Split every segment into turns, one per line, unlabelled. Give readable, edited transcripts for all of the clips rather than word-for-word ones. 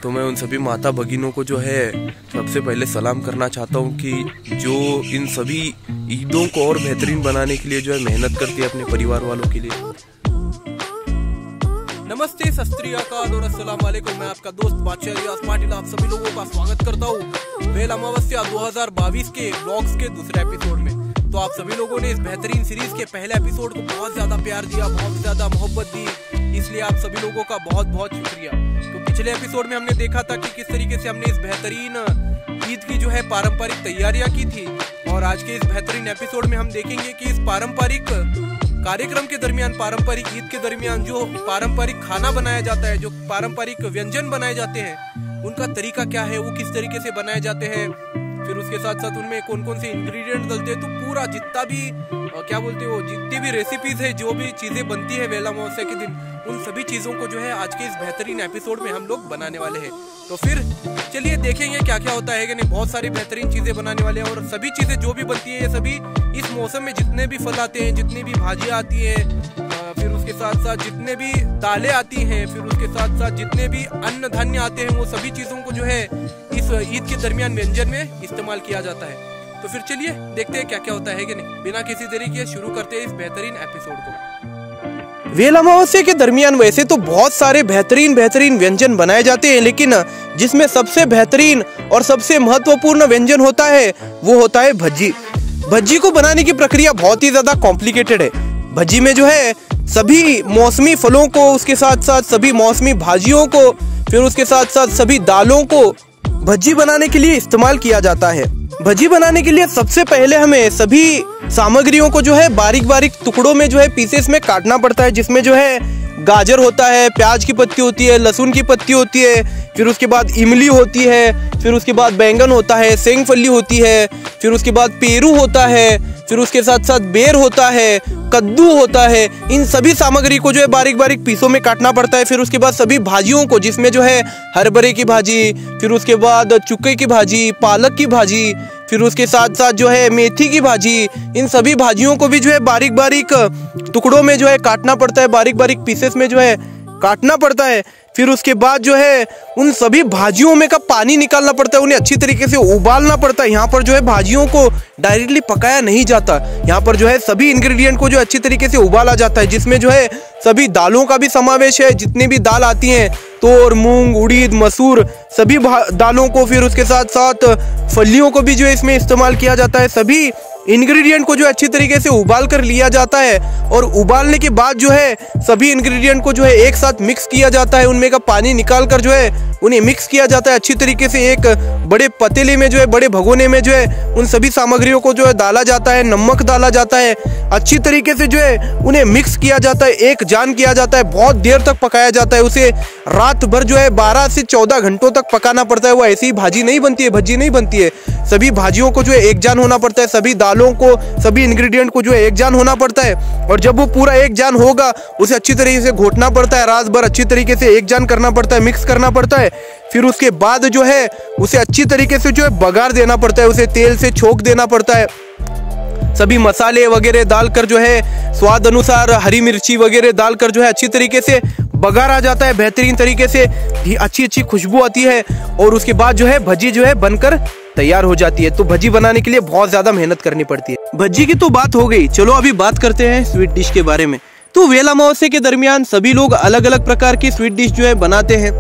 तो मैं उन सभी माता भगिनों को जो है सबसे पहले सलाम करना चाहता हूँ कि जो इन सभी ईदों को और बेहतरीन बनाने के लिए जो है मेहनत करती है अपने परिवार वालों के लिए। नमस्ते, सत श्री अकाल और अस्सलाम वालेकुम। मैं आपका दोस्त बादशाह रियाज पाटिल आप सभी लोगों का स्वागत करता हूँ वेल अमावस्या 2022 के ब्लॉग्स के दूसरे एपिसोड में। तो आप सभी लोगों ने इस बेहतरीन सीरीज के पहले एपिसोड को बहुत ज्यादा प्यार दिया, बहुत ज्यादा मोहब्बत दी, इसलिए आप सभी लोगों का बहुत बहुत शुक्रिया। तो पिछले एपिसोड में हमने देखा था कि किस तरीके से हमने इस बेहतरीन ईद की जो है पारंपरिक तैयारियां की थी, और आज के इस बेहतरीन एपिसोड में हम देखेंगे कि इस पारंपरिक कार्यक्रम के दरमियान, पारंपरिक ईद के दरमियान जो पारंपरिक खाना बनाया जाता है, जो पारंपरिक व्यंजन बनाए जाते हैं, उनका तरीका क्या है, वो किस तरीके से बनाए जाते हैं, फिर उसके साथ साथ उनमें कौन कौन से इंग्रेडिएंट डलते हैं। तो पूरा जितना भी क्या बोलते हो, जितनी भी रेसिपीज है, जो भी चीजें बनती है वेला अमावस्या के दिन, उन सभी चीजों को जो है आज के इस बेहतरीन एपिसोड में हम लोग बनाने वाले हैं। तो फिर चलिए देखेंगे क्या क्या होता है कि नहीं। बहुत सारी बेहतरीन चीजें बनाने वाले हैं, और सभी चीजें जो भी बनती है ये सभी इस मौसम में जितने भी फल आते हैं, जितनी भी भाजियाँ आती है, फिर उसके साथ साथ जितने भी दालें आती हैं, फिर उसके साथ साथ जितने भी अन्न धान्य आते हैं, वो सभी चीजों को जो है इस ईद के दरमियान व्यंजन में इस्तेमाल किया जाता है। तो फिर चलिए देखते हैं क्या क्या होता है कि नहीं। बिना किसी देरी के शुरू करते हैं इस बेहतरीन एपिसोड को। वेला अमावस्या के दरमियान वैसे तो बहुत सारे बेहतरीन व्यंजन बनाए जाते हैं, लेकिन जिसमें सबसे बेहतरीन और सबसे महत्वपूर्ण व्यंजन होता है वो होता है भज्जी। भज्जी को बनाने की प्रक्रिया बहुत ही ज्यादा कॉम्प्लिकेटेड है। भज्जी में जो है सभी मौसमी फलों को, उसके साथ साथ सभी मौसमी भाजियों को, फिर उसके साथ साथ सभी दालों को भज्जी बनाने के लिए इस्तेमाल किया जाता है। भज्जी बनाने के लिए सबसे पहले हमें सभी सामग्रियों को जो है बारीक बारीक टुकड़ों में जो है पीसेस में काटना पड़ता है, जिसमें जो है गाजर होता है, प्याज की पत्ती होती है, लहसुन की पत्ती होती है, फिर उसके बाद इमली होती है, फिर उसके बाद बैंगन होता है, सेंगफली होती है, फिर उसके बाद पेरू होता है, फिर उसके साथ साथ बेर होता है, कद्दू होता है। इन सभी सामग्री को जो है बारीक बारीक पीसों में काटना पड़ता है। फिर उसके बाद सभी भाजियों को, जिसमें जो है हरभरे की भाजी, फिर उसके बाद चुके की भाजी, पालक की भाजी, फिर उसके साथ साथ जो है मेथी की भाजी, इन सभी भाजियों को भी जो है बारीक बारीक टुकड़ों में जो है काटना पड़ता है, बारीक बारीक पीसेस में जो है काटना पड़ता है। फिर उसके बाद जो है उन सभी भाजियों में का पानी निकालना पड़ता है, उन्हें अच्छी तरीके से उबालना पड़ता है। यहाँ पर जो है भाजियों को डायरेक्टली पकाया नहीं जाता, यहाँ पर जो है सभी इंग्रेडिएंट को जो अच्छी तरीके से उबाला जाता है, जिसमें जो है सभी दालों का भी समावेश है। जितनी भी दाल आती हैं, तोर, मूंग, उड़ीद, मसूर, सभी दालों को, फिर उसके साथ साथ फलियों को भी जो है इसमें इस्तेमाल किया जाता है। सभी इंग्रेडिएंट को जो अच्छी तरीके से उबाल कर लिया जाता है, और उबालने के बाद जो है सभी इंग्रेडिएंट को जो है एक साथ मिक्स किया जाता है। उनमें का पानी निकाल कर जो है उन्हें मिक्स किया जाता है अच्छी तरीके से। एक बड़े पतीले में जो है, बड़े भगोने में जो है उन सभी सामग्रियों को जो है डाला जाता है, नमक डाला जाता है, अच्छी तरीके से जो है उन्हें मिक्स किया जाता है, एक जान किया जाता है, बहुत देर तक पकाया जाता है। उसे रात भर जो है 12 से 14 घंटों तक पकाना पड़ता है। वो ऐसी ही भाजी नहीं बनती है, भज्जी नहीं बनती है। सभी भाजियों को जो है एक जान होना पड़ता है, सभी दालों को, सभी इंग्रेडिएंट को जो है एक जान होना पड़ता है। और जब वो पूरा एक जान होगा, उसे अच्छी तरीके से घोटना पड़ता है, रात भर अच्छी तरीके से एक जान करना पड़ता है, मिक्स करना पड़ता है। फिर उसके बाद जो है उसे अच्छी तरीके से जो है बघार देना पड़ता है, उसे तेल से छोंक देना पड़ता है। सभी मसाले वगैरह डालकर जो है स्वाद अनुसार हरी मिर्ची वगैरह डालकर जो है अच्छी तरीके से बघार आ जाता है, बेहतरीन तरीके से अच्छी खुशबू आती है, और उसके बाद जो है भज्जी जो है बनकर तैयार हो जाती है। तो भज्जी बनाने के लिए बहुत ज्यादा मेहनत करनी पड़ती है। भज्जी की तो बात हो गई, चलो अभी बात करते हैं स्वीट डिश के बारे में। तो वेला अमावस्या के दरमियान सभी लोग अलग अलग प्रकार की स्वीट डिश जो है बनाते हैं।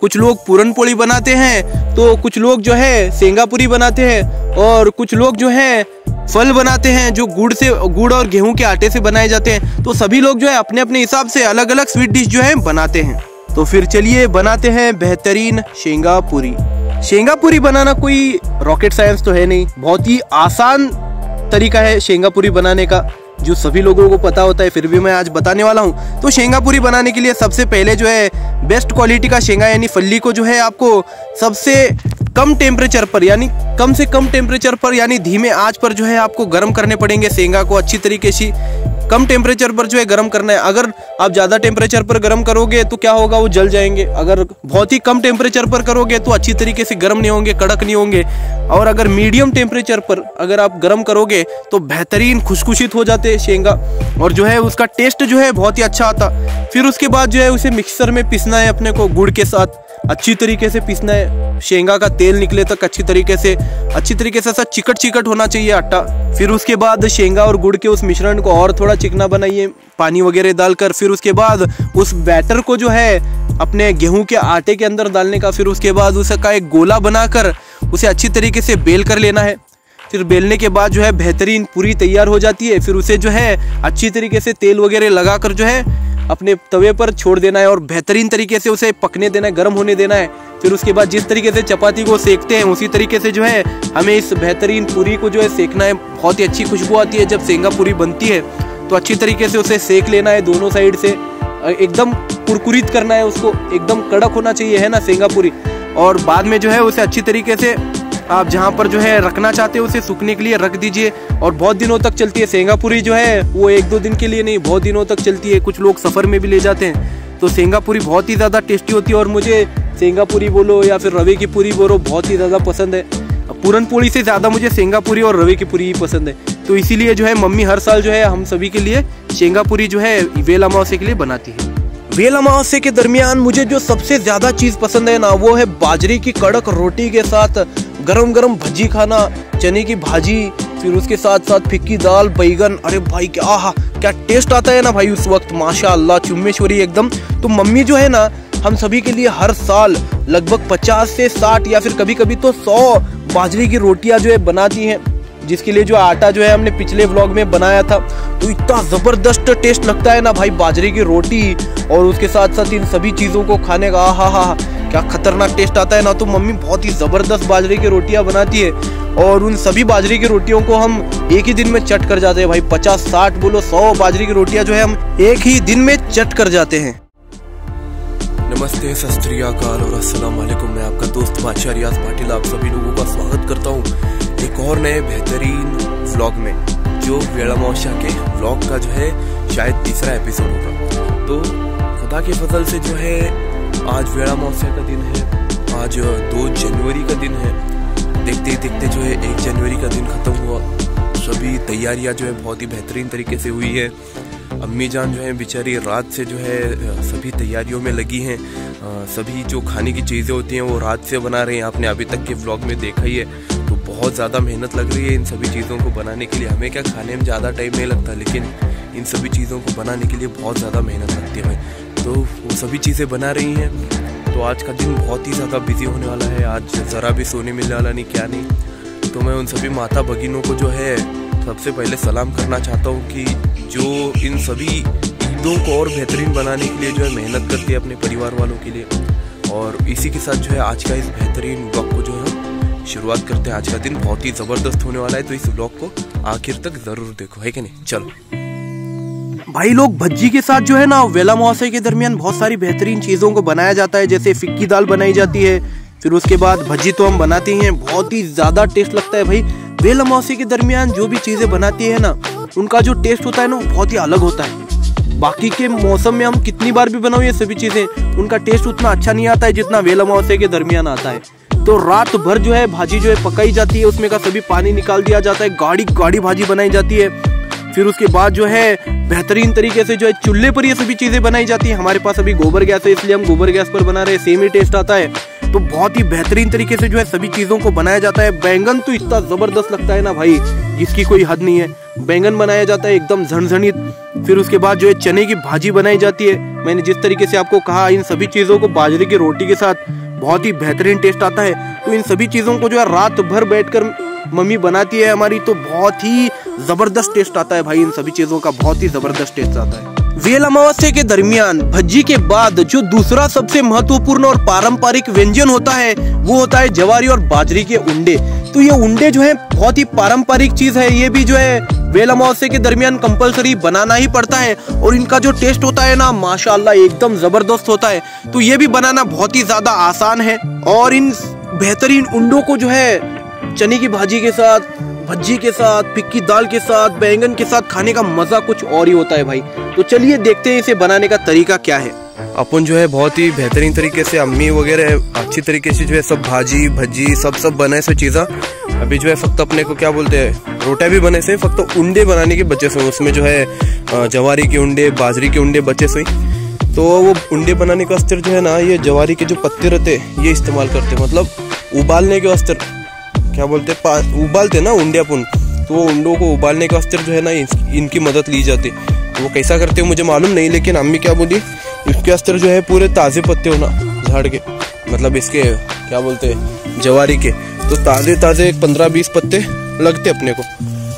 कुछ लोग पूरन पोली बनाते हैं, तो कुछ लोग जो है सेंगापुरी बनाते हैं, और कुछ लोग जो है फल बनाते हैं जो गुड़ और गेहूं के आटे से बनाए जाते हैं। तो सभी लोग जो है अपने अपने हिसाब से अलग अलग स्वीट डिश जो है बनाते हैं। तो फिर चलिए बनाते हैं बेहतरीन शेंगापुरी। शेंगापुरी बनाना कोई रॉकेट साइंस तो है नहीं, बहुत ही आसान तरीका है शेंगापुरी बनाने का, जो सभी लोगों को पता होता है, फिर भी मैं आज बताने वाला हूँ। तो शेंगापुरी बनाने के लिए सबसे पहले जो है बेस्ट क्वालिटी का शेंगा यानी फल्ली को जो है आपको सबसे कम टेम्परेचर पर, यानी कम से कम टेम्परेचर पर, यानी धीमे आंच पर जो है आपको गर्म करने पड़ेंगे। शेंगा को अच्छी तरीके से कम टेम्परेचर पर जो है गर्म करना है। अगर आप ज़्यादा टेम्परेचर पर गर्म करोगे तो क्या होगा, वो जल जाएंगे। अगर बहुत ही कम टेम्परेचर पर करोगे तो अच्छी तरीके से गर्म नहीं होंगे, कड़क नहीं होंगे। और अगर मीडियम टेम्परेचर पर अगर आप गर्म करोगे तो बेहतरीन खुशखुशित हो जाते हैं शेंगा, और जो है उसका टेस्ट जो है बहुत ही अच्छा आता। फिर उसके बाद जो है उसे मिक्सर में पीसना है अपने को गुड़ के साथ। अच्छी तरीके से पीसना है, शेंगा का तेल निकले तक अच्छी तरीके से ऐसा चिकट चिकट होना चाहिए आटा। फिर उसके बाद शेंगा और गुड़ के उस मिश्रण को और थोड़ा चिकना बनाइए पानी वगैरह डालकर। फिर उसके बाद उस बैटर को जो है अपने गेहूं के आटे के अंदर डालने का। फिर उसके बाद उसका एक गोला बनाकर उसे अच्छी तरीके से बेल कर लेना है। फिर बेलने के बाद जो है बेहतरीन पूरी तैयार हो जाती है। फिर उसे जो है अच्छी तरीके से तेल वगैरह लगाकर जो है अपने तवे पर छोड़ देना है और बेहतरीन तरीके से उसे पकने देना है, गर्म होने देना है। फिर उसके बाद जिस तरीके से चपाती को सेकते हैं उसी तरीके से जो है हमें इस बेहतरीन पूरी को जो है सेकना है। बहुत ही अच्छी खुशबू आती है जब शेंगा पूरी बनती है, तो अच्छी तरीके से उसे सेक लेना है दोनों साइड से, एकदम कुरकुरित करना है उसको, एकदम कड़क होना चाहिए, है ना, शेंगा पूरी। और बाद में जो है उसे अच्छी तरीके से आप जहाँ पर जो है रखना चाहते हो उसे सूखने के लिए रख दीजिए। और बहुत दिनों तक चलती है शेंगा पूरी जो है, वो 1-2 दिन के लिए नहीं, बहुत दिनों तक चलती है। कुछ लोग सफ़र में भी ले जाते हैं। तो शेंगा पूरी बहुत ही ज़्यादा टेस्टी होती है और मुझे शेंगा पूरी बोलो या फिर रवे की पूरी बोलो बहुत ही ज़्यादा पसंद है। पूरन पोली से ज़्यादा मुझे शेंगा पूरी और रवे की पूरी ही पसंद है। तो इसीलिए जो है मम्मी हर साल जो है हम सभी के लिए शेंगा पूरी जो है वेल अमावस्या के लिए बनाती है। वेल अमावस्या के दरमियान मुझे जो सबसे ज़्यादा चीज़ पसंद है ना, वो है बाजरे की कड़क रोटी के साथ गरम गरम भजी खाना, चने की भाजी, फिर उसके साथ साथ फिक्की दाल, बैगन। अरे भाई क्या टेस्ट आता है ना भाई उस वक्त, माशाअल्लाह, चुम्मेश्वरी एकदम। तो मम्मी जो है ना हम सभी के लिए हर साल लगभग 50 से 60 या फिर कभी कभी तो 100 बाजरे की रोटियां जो है बनाती हैं, जिसके लिए जो आटा जो है हमने पिछले व्लॉग में बनाया था। तो इतना ज़बरदस्त टेस्ट लगता है ना भाई बाजरे की रोटी और उसके साथ साथ इन सभी चीज़ों को खाने का, आहा क्या खतरनाक टेस्ट आता है ना। तो मम्मी बहुत ही ज़बरदस्त बाजरे की रोटियां बनाती है और उन सभी बाजरे की रोटियों को हम एक ही दिन में चट कर जाते हैं भाई। 50, 60 बोलो 100 बाजरे की रोटियां जो है हम एक ही दिन में चट कर जाते हैं। नमस्ते, सत श्री अकाल और अस्सलाम वालेकुम। मैं आपका दोस्त बादशाह रियाज पाटिल आप सभी लोगों का स्वागत करता हूँ एक और नए बेहतरीन व्लॉग में, जो वेल अमावस्या के व्लॉग का जो है शायद तीसरा एपिसोड होगा। तो खुदा के फजल से जो है आज वेल अमावस्या का दिन है, आज 2 जनवरी का दिन है। देखते ही देखते जो है 1 जनवरी का दिन खत्म हुआ। सभी तैयारियां जो है बहुत ही बेहतरीन तरीके से हुई है। अम्मी जान जो है बेचारी रात से जो है सभी तैयारियों में लगी हैं। सभी जो खाने की चीज़ें होती हैं वो रात से बना रहे हैं। आपने अभी तक के व्लॉग में देखा ही है। तो बहुत ज़्यादा मेहनत लग रही है इन सभी चीज़ों को बनाने के लिए। हमें क्या खाने में ज़्यादा टाइम नहीं लगता, लेकिन इन सभी चीज़ों को बनाने के लिए बहुत ज़्यादा मेहनत लगती है भाई। तो वो सभी चीज़ें बना रही हैं। तो आज का दिन बहुत ही ज़्यादा बिजी होने वाला है। आज ज़रा भी सोने मिलने वाला नहीं, क्या नहीं। तो मैं उन सभी माता भगिनों को जो है सबसे पहले सलाम करना चाहता हूँ कि जो इन सभी ईदों को और बेहतरीन बनाने के लिए जो है मेहनत करती है अपने परिवार वालों के लिए। और इसी के साथ जो है आज का इस बेहतरीन ब्लॉग को जो है हम शुरुआत करते हैं। आज का दिन बहुत ही ज़बरदस्त होने वाला है, तो इस ब्लॉग को आखिर तक ज़रूर देखो, है कि नहीं। चलो भाई लोग, भज्जी के साथ जो है ना वेल अमावस्या के दरमियान बहुत सारी बेहतरीन चीज़ों को बनाया जाता है। जैसे फिक्की दाल बनाई जाती है, फिर उसके बाद भज्जी तो हम बनाते ही हैं, बहुत ही ज़्यादा टेस्ट लगता है भाई। वेल अमावस्या के दरमियान जो भी चीज़ें बनाती है ना, उनका जो टेस्ट होता है ना वो बहुत ही अलग होता है। बाकी के मौसम में हम कितनी बार भी बनाओ ये सभी चीज़ें, उनका टेस्ट उतना अच्छा नहीं आता है जितना वेल अमावस्या के दरमियान आता है। तो रात भर जो है भाजी जो है पकाई जाती है, उसमें का सभी पानी निकाल दिया जाता है, गाढ़ी भाजी बनाई जाती है। फिर उसके बाद जो है बेहतरीन तरीके से जो है चूल्हे पर ये सभी चीज़ें बनाई जाती है। हमारे पास अभी गोबर गैस है, इसलिए हम गोबर गैस पर बना रहे हैं, सेम ही टेस्ट आता है। तो बहुत ही बेहतरीन तरीके से जो है सभी चीज़ों को बनाया जाता है। बैंगन तो इतना ज़बरदस्त लगता है ना भाई, जिसकी कोई हद नहीं है। बैंगन बनाया जाता है एकदम झणझणित। फिर उसके बाद जो है चने की भाजी बनाई जाती है। मैंने जिस तरीके से आपको कहा, इन सभी चीज़ों को बाजरे की रोटी के साथ बहुत ही बेहतरीन टेस्ट आता है। तो इन सभी चीज़ों को जो है रात भर बैठकर मम्मी बनाती है हमारी, तो बहुत ही ज़बरदस्त टेस्ट आता है भाई। इन सभी चीज़ों का बहुत ही ज़बरदस्त टेस्ट आता है। वेल अमावस्या के दरमियान भज्जी के बाद जो दूसरा सबसे महत्वपूर्ण और पारंपरिक व्यंजन होता है वो होता है जवारी और बाजरे के उंडे। तो ये उंडे जो है बहुत ही पारंपरिक चीज है। ये भी जो है वेल अमावस्या के दरमियान कंपलसरी बनाना ही पड़ता है और इनका जो टेस्ट होता है ना, माशाल्लाह एकदम जबरदस्त होता है। तो ये भी बनाना बहुत ही ज्यादा आसान है। और इन बेहतरीन उंडों को जो है चने की भाजी के साथ, भज्जी के साथ, फिक्की दाल के साथ, बैंगन के साथ खाने का मजा कुछ और ही होता है भाई। तो चलिए देखते हैं इसे बनाने का तरीका क्या है। अपन जो है बहुत ही बेहतरीन तरीके से अम्मी वगैरह अच्छी तरीके से जो है सब भाजी भज्जी सब बने से चीज़ा। अभी जो है फक्त अपने को क्या बोलते हैं, रोटा भी बने से, फक्त उंडे बनाने के बचे से। उसमें जो है जवारी के उंडे, बाजरी के उंडे बचे से।
तो वो अंडे बनाने का अस्त्र जो है ना, ये जवारी के जो पत्ते रहते ये इस्तेमाल करते, मतलब उबालने के अस्त्र क्या बोलते, उबालते ना अंडे अपन, तो वो अंडों को उबालने का अस्त्र जो है ना इनकी मदद ली जाती। तो वो कैसा करते हैं मुझे मालूम नहीं, लेकिन अम्मी क्या बोली, इसके अस्त्र जो है पूरे ताज़े पत्ते होना झाड़ के, मतलब इसके क्या बोलते जवारी के, तो ताज़े ताज़े 15-20 पत्ते लगते अपने को,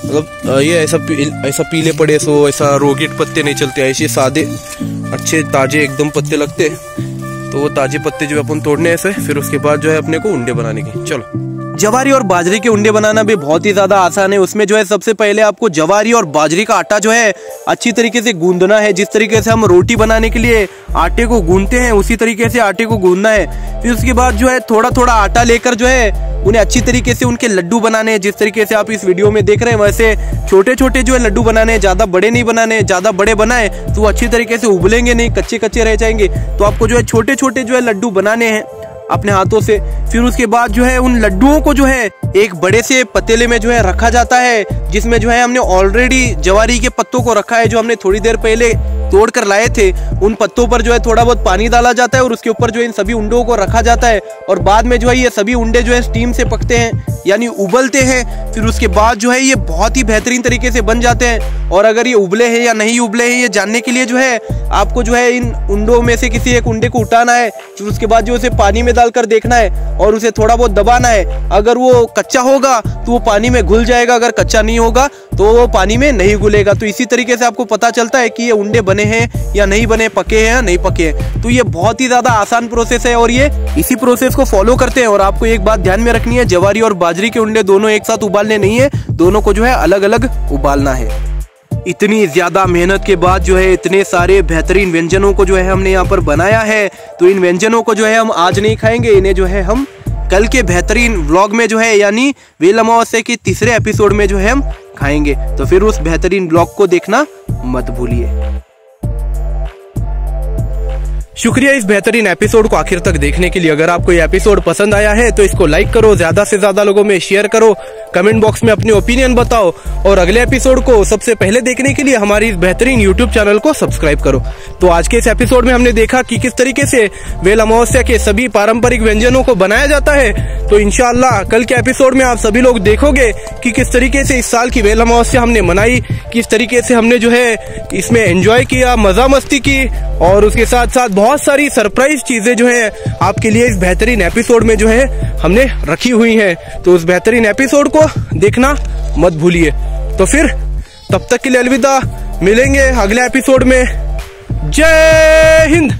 मतलब ये ऐसा पीले पड़े सो ऐसा रोगेट पत्ते नहीं चलते, ऐसे सादे अच्छे ताजे एकदम पत्ते लगते। तो वो ताजे पत्ते जो अपन तोड़ने ऐसे, फिर उसके बाद जो है अपने को उंडे बनाने के। चलो,
जवारी और बाजरे के उंडे बनाना भी बहुत ही ज्यादा आसान है। उसमें जो है सबसे पहले आपको जवारी और बाजरे का आटा जो है अच्छी तरीके से गूंदना है। जिस तरीके से हम रोटी बनाने के लिए आटे को गूंदते हैं उसी तरीके से आटे को गूंदना है। फिर उसके बाद जो है थोड़ा थोड़ा आटा लेकर जो है उन्हें अच्छी तरीके से उनके लड्डू बनाने हैं। जिस तरीके से आप इस वीडियो में देख रहे हैं वैसे छोटे छोटे जो है लड्डू बनाने हैं, ज्यादा बड़े नहीं बनाने। ज्यादा बड़े बनाए तो अच्छी तरीके से उबलेंगे नहीं, कच्चे कच्चे रह जाएंगे। तो आपको जो है छोटे छोटे जो है लड्डू बनाने हैं अपने हाथों से। फिर उसके बाद जो है उन लड्डुओं को जो है एक बड़े से पतीले में जो है रखा जाता है, जिसमें जो है हमने ऑलरेडी जवारी के पत्तों को रखा है, जो हमने थोड़ी देर पहले तोड़ कर लाए थे। उन पत्तों पर जो है थोड़ा बहुत पानी डाला जाता है और उसके ऊपर जो है इन सभी उंडों को रखा जाता है। और बाद में जो है ये सभी उंडे जो है स्टीम से पकते हैं, यानी उबलते हैं। फिर उसके बाद जो है ये बहुत ही बेहतरीन तरीके से बन जाते हैं। और अगर ये उबले हैं या नहीं उबले हैं ये जानने के लिए जो है आपको जो है इन उंडों में से किसी एक उंडे को उठाना है। फिर उसके बाद जो उसे पानी में डालकर देखना है और उसे थोड़ा बहुत दबाना है। अगर वो कच्चा होगा तो वो पानी में घुल जाएगा, अगर कच्चा नहीं होगा तो वो पानी में नहीं घुलेगा। तो इसी तरीके से आपको पता चलता है कि ये उंडे बने हैं या नहीं बने, पके हैं या नहीं पके हैं। तो ये बहुत ही ज्यादा आसान प्रोसेस है और ये इसी प्रोसेस को फॉलो करते हैं। और आपको एक बात ध्यान में रखनी है, जवारी और बाजरी के उंडे दोनों एक साथ उबालने नहीं है, दोनों को जो है अलग अलग उबालना है। इतनी ज्यादा मेहनत के बाद जो है इतने सारे बेहतरीन व्यंजनों को जो है हमने यहाँ पर बनाया है। तो इन व्यंजनों को जो है हम आज नहीं खाएंगे, इन्हें जो है हम कल के बेहतरीन व्लॉग में जो है यानी वेल अमावस्या के तीसरे एपिसोड में जो है हम खाएंगे। तो फिर उस बेहतरीन व्लॉग को देखना मत भूलिए। शुक्रिया इस बेहतरीन एपिसोड को आखिर तक देखने के लिए। अगर आपको ये एपिसोड पसंद आया है तो इसको लाइक करो, ज्यादा से ज्यादा लोगों में शेयर करो, कमेंट बॉक्स में अपनी ओपिनियन बताओ और अगले एपिसोड को सबसे पहले देखने के लिए हमारी इस बेहतरीन यूट्यूब चैनल को सब्सक्राइब करो। तो आज के इस एपिसोड में हमने देखा कि किस तरीके से वेल अमावस्या के सभी पारंपरिक व्यंजनों को बनाया जाता है। तो इंशाअल्लाह कल के एपिसोड में आप सभी लोग देखोगे कि किस तरीके से इस साल की वेल अमावस्या हमने मनाई, किस तरीके से हमने जो है इसमें एंजॉय किया, मजा मस्ती की और उसके साथ साथ बहुत सारी सरप्राइज चीजें जो है आपके लिए इस बेहतरीन एपिसोड में जो है हमने रखी हुई हैं। तो उस बेहतरीन एपिसोड को देखना मत भूलिए। तो फिर तब तक के लिए अलविदा, मिलेंगे अगले एपिसोड में। जय हिंद।